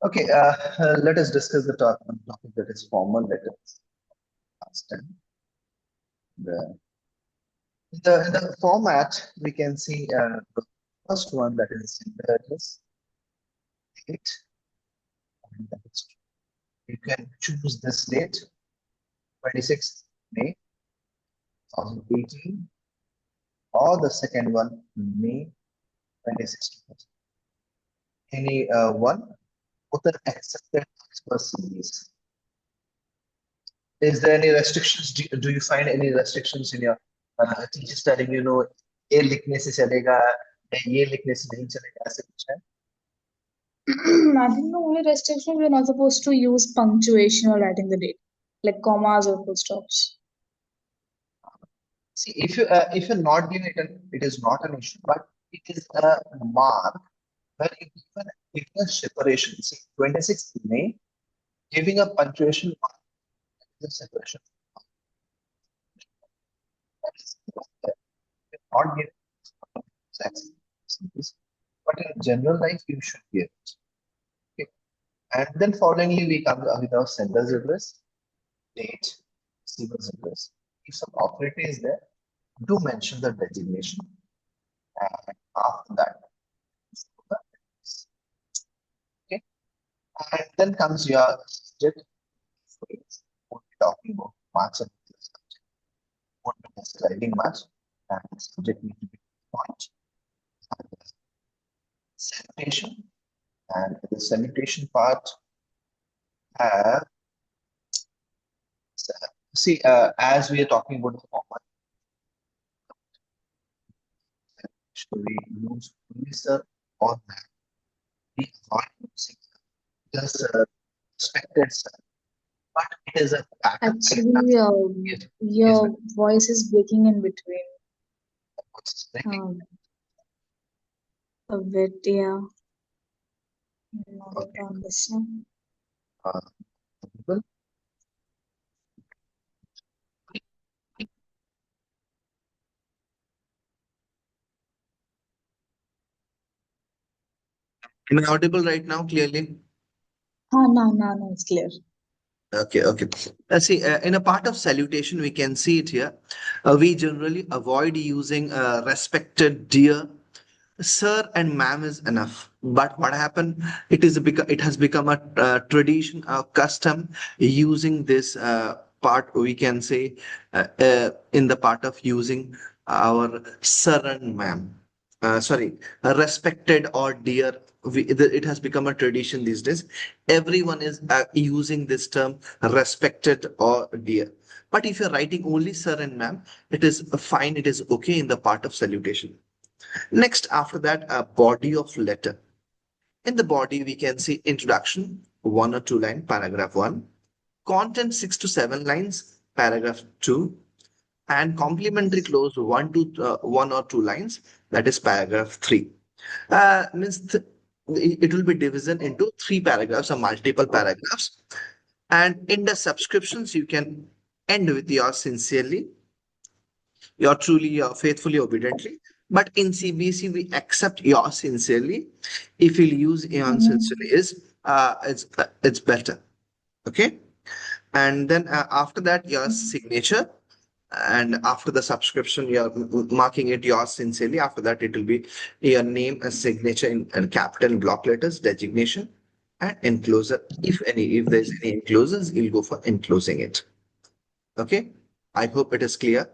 Okay, let us discuss the topic that is formal letters. Last time. In the format, we can see the first one, that is single address, date, and that is, you can choose this date, 26th May 2018, or the second one, May 26th. Any one with an accepted per series. Is there any restrictions? Do you find any restrictions in your teachers telling you know ये लिखने से चलेगा या ये लिखने से नहीं चलेगा, ऐसे कुछ है? I think the only restriction we're not supposed to use punctuation or writing the date, like commas or full stops. See, if you're not giving it, it is not an issue, but it is a mark where you give a separation. See, 26th May, giving a punctuation mark is a separation. That is not giving but in general life you should give it. Okay. And then followingly we come with our sender's address, date, receiver's address. If some authority is there, do mention the designation. And after that, okay. And then comes your subject. We'll be talking about marks and subject. Won't be describing much, and the subject need to be point. Salutation, and the salutation part have see as we are talking about the format, we use sir or ma'am. We avoid using just respected sir, but it is a backup. Actually, your voice is breaking in between. A bit, yeah. Not able to understand. Am I audible right now clearly? No, it's clear. Okay. Let's see. In a part of salutation, we can see it here. We generally avoid using respected dear. Sir and ma'am is enough. But what happened? It has become a tradition, a custom using this part. We can say in the part of using our sir and ma'am. Sorry, respected or dear. It has become a tradition these days. Everyone is using this term respected or dear. But if you're writing only sir and ma'am, it is fine. It is okay in the part of salutation. Next, after that, a body of letter. In the body, we can see introduction, 1 or 2 line, paragraph 1, content 6 to 7 lines, paragraph 2, and complementary clause 1 or 2 lines, that is paragraph 3. Means it will be division into 3 paragraphs or multiple paragraphs. And in the subscriptions, you can end with yours sincerely, your truly, your faithfully, obediently. But in CBSE, we accept yours sincerely. If you'll use your sincerely, it's better. Okay. And then after that, your signature. And after the subscription, you're marking it yours sincerely. After that, it will be your name and signature in capital block letters, designation, and enclosure. If there's any enclosures, you'll go for enclosing it. Okay. I hope it is clear.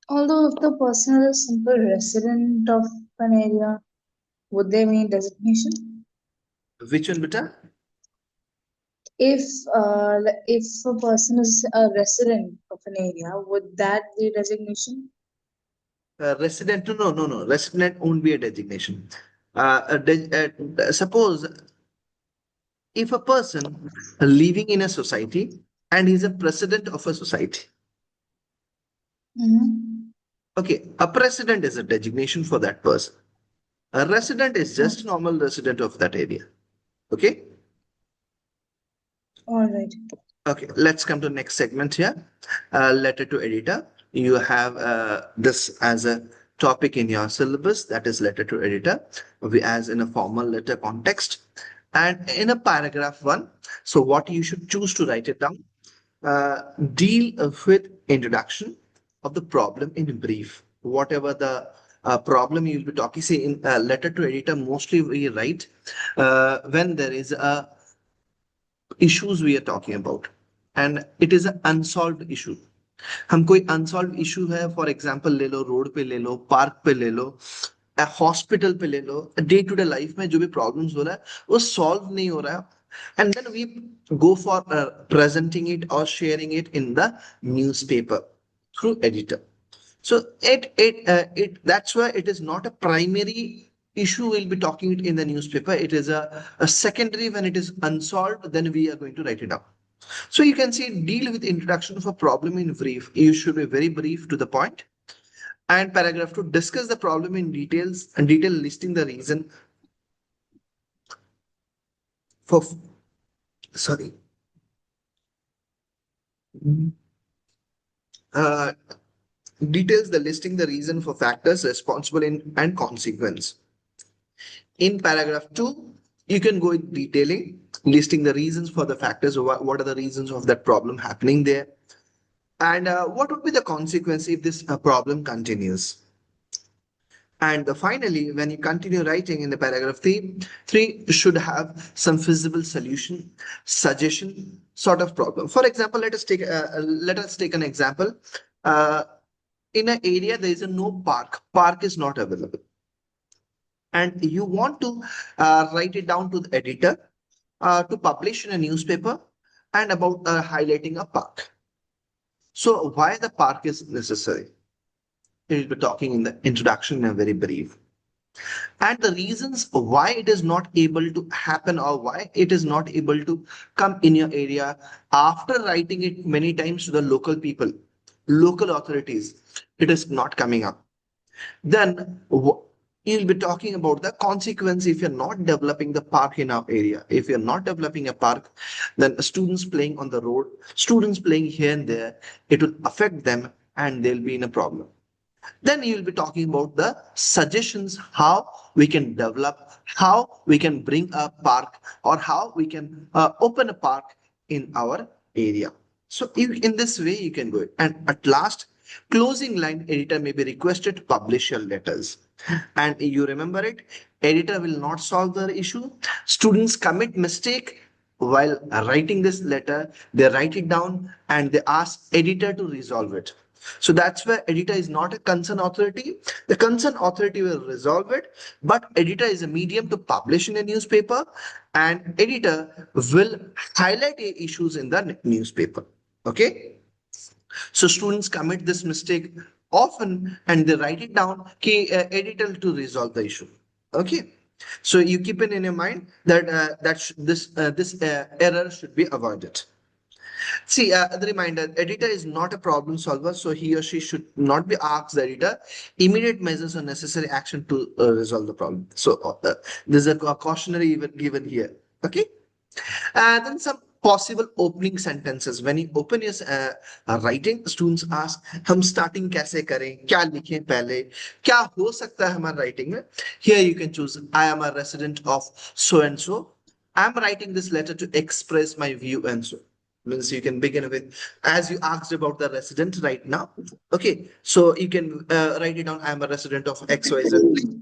Although if the person is a simple resident of an area, would they need designation? Which one, beta? If a person is a resident of an area, would that be designation? Resident, no. Resident won't be a designation. Suppose if a person living in a society and he's a president of a society. Okay, a president is a designation for that person. A resident is just normal resident of that area. Okay. All right. Okay, let's come to next segment here. Letter to editor. You have this as a topic in your syllabus, that is letter to editor, as in a formal letter context. And in a paragraph one, so what you should choose to write it down, deal with introduction of the problem in brief. Whatever the problem you'll be talking, say in a letter to editor, mostly we write when there is a issues we are talking about and it is an unsolved issue. हम कोई unsolved issue है, for example ले लो, road पे ले लो, park पे ले लो, hospital पे ले लो, डे टू डे लाइफ में जो भी प्रॉब्लम्स हो रहा है वो सॉल्व नहीं हो रहा है, and then we go for presenting it or sharing it in the newspaper through editor. So it that's why it is not a primary issue we'll be talking it in the newspaper. It is a secondary. When it is unsolved, then we are going to write it down. So you can see, deal with introduction of a problem in brief. You should be very brief to the point. And paragraph 2, discuss the problem in details and detail listing the reason for, sorry. Uh, Details the listing the reason for factors responsible in and consequence. In paragraph 2, you can go in detailing, listing the reasons for the factors, what are the reasons of that problem happening there, and what would be the consequence if this problem continues. And finally, when you continue writing in the paragraph 3 should have some feasible solution, suggestion, sort of problem. For example, let us take an example. In an area there is a no park is not available, and you want to write it down to the editor to publish in a newspaper and about highlighting a park. So why the park is necessary? We'll be talking in the introduction in a very brief. And the reasons why it is not able to happen or why it is not able to come in your area, after writing it many times to the local people, local authorities, it is not coming up. Then you'll be talking about the consequence if you're not developing the park in our area. If you're not developing a park, then students playing on the road, students playing here and there, it will affect them and they'll be in a problem. Then you'll be talking about the suggestions, how we can develop, how we can bring a park, or how we can open a park in our area. So in this way you can go. And at last, closing line, editor may be requested to publish your letters. And you remember it, editor will not solve the issue. Students commit mistake while writing this letter, they write it down and they ask editor to resolve it. So that's where editor is not a concerned authority. The concerned authority will resolve it, but editor is a medium to publish in a newspaper, and editor will highlight issues in the newspaper. Okay. So students commit this mistake often and they write it down, editor to resolve the issue. Okay. So you keep it in your mind that this error should be avoided. See, the reminder, editor is not a problem solver, so he or she should not be asked the editor immediate measures or necessary action to resolve the problem. So there's a cautionary even given here. Okay. And then some possible opening sentences. When you open your writing, students ask, हम starting कैसे करें, क्या लिखें पहले, क्या हो सकता है हमारे writing में? Here you can choose, I am a resident of so and so. I am writing this letter to express my view and so. Means you can begin with, as you asked about the resident right now. Okay, so you can write it down, I am a resident of XYZ.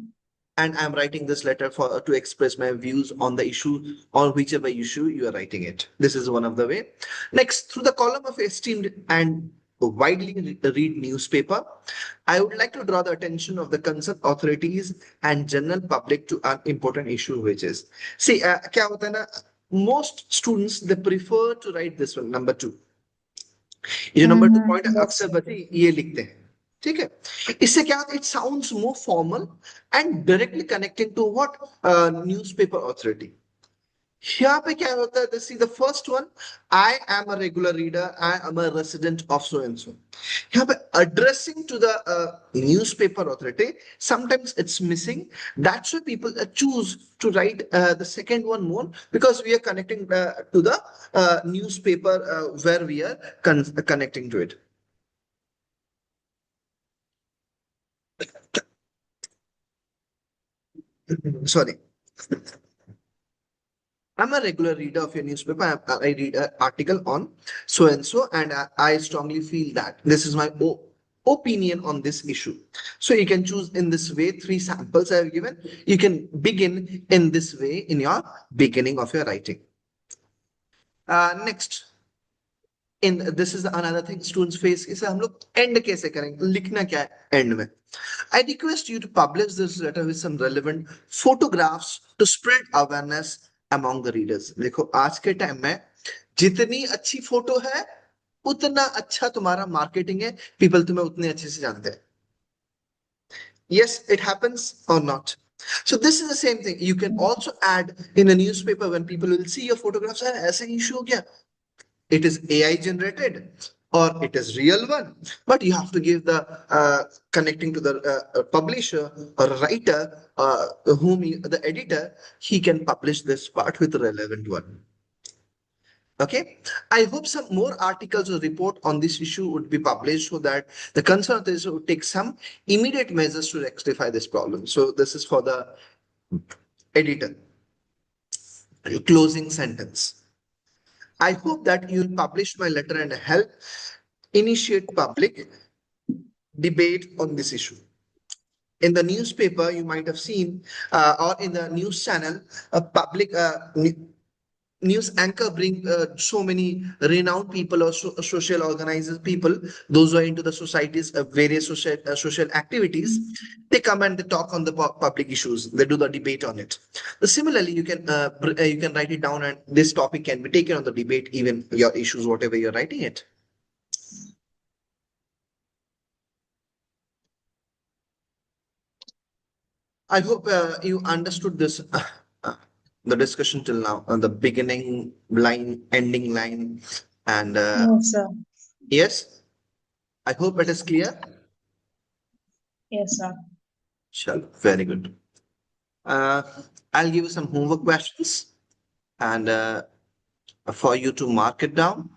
And I'm writing this letter to express my views on the issue, on whichever issue you are writing it. This is one of the way. Next, through the column of esteemed and widely read newspaper, I would like to draw the attention of the concerned authorities and general public to an important issue, which is, see, क्या होता है ना, most students they prefer to write this one, number 2. ये number 2 point Yes. अक्सर बच्चे ये लिखते हैं, ठीक है. इससे क्या होता है, it sounds more formal and directly connecting to what newspaper authority. यहाँ पे क्या होता है, see the first one, I am a regular reader, I am a resident of so and so. यहाँ पे addressing to the newspaper authority, sometimes it's missing. That's why people choose to write the second one more, because we are connecting to the newspaper where we are connecting to it. Sorry, I'm a regular reader of your newspaper. I read an article on so and so, and I strongly feel that this is my opinion on this issue. So you can choose in this way. Three samples I have given. You can begin in this way in your beginning of your writing. Next, in this is another thing students face. इसे हम लोग end कैसे करेंगे? लिखना क्या है end में? I request you to publish this letter with some relevant photographs to spread awareness among the readers. देखो आज के टाइम में जितनी अच्छी फोटो है उतना अच्छा तुम्हारा मार्केटिंग है, पीपल तुम्हें उतने अच्छे से जानते हैं. Yes, it happens or not. So this is the same thing. You can also add in a newspaper when people will see your photographs. ऐसे issue हो गया. It is AI generated or it is real one, but you have to give the connecting to the publisher or writer, the editor, he can publish this part with the relevant one. Okay, I hope some more articles or report on this issue would be published so that the concerned authorities would take some immediate measures to rectify this problem. So this is for the editor. Closing sentence. I hope that you will publish my letter and help initiate public debate on this issue. In the newspaper, you might have seen, or in the news channel, a public news anchor bring so many renowned people or social organizers people, those who are into the societies, various social activities. They come and they talk on the public issues. They do the debate on it. Similarly, you can write it down, and this topic can be taken on the debate, even your issues, whatever you're writing it. I hope you understood this, the discussion till now, the beginning line, ending line, and Yes, sir. yes, I hope it is clear. Yes, sir. Sure, very good. Uh, I'll give you some homework questions, and for you to mark it down.